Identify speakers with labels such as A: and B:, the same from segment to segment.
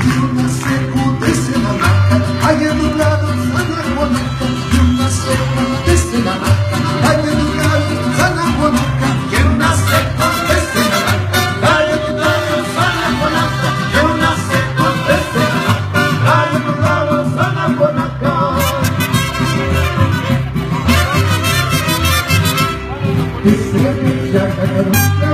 A: y una secu desde la maca, hay en un lado Sana Juanaca, y una secu desde la maca, hay en un lado Sana Juanaca, y una secu desde la maca, hay en un lado Sana Juanaca, y una secu desde la maca, hay en un lado Sana Juanaca. Que se ya cagaronte,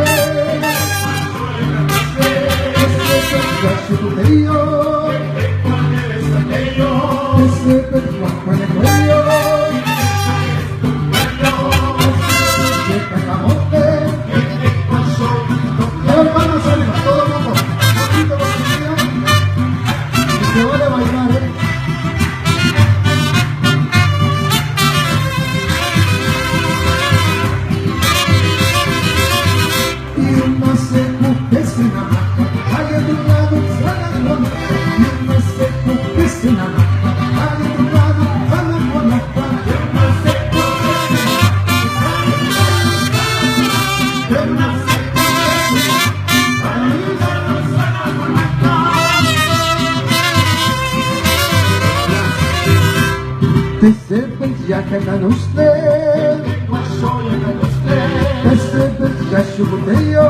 A: ya cantan usted, ya chupoteyo,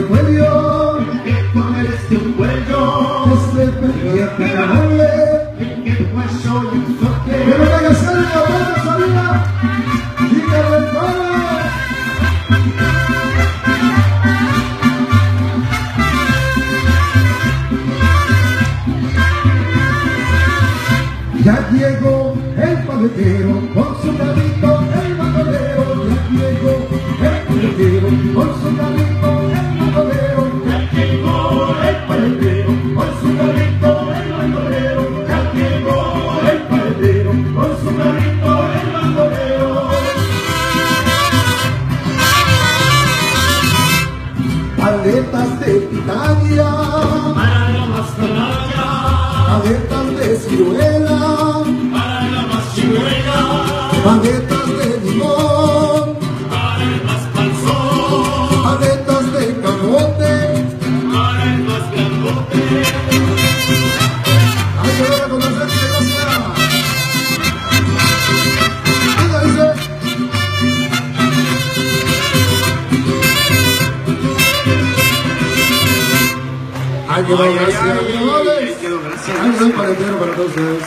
A: cuello, ya cantanole, pero la gasolina, buena salida, dígale el palo. Ya llegó el paletero con su carrito, el bandolero. Ya llegó el paletero con su carrito, el bandolero. Ya llegó el paletero con su carrito, el bandolero. Ya llegó el paletero con su carrito, el bandolero. Paletas de pitaya para la más canalla, paletas de ciruela para la más ciruela, paletas de limón para el más panzón, paletas de camote para el más grandote. Hay que ver a conocer qué gracia. Mira, dice. Ay, qué gracias. Ay, qué gracias. Ay, soy paletero para todos ustedes.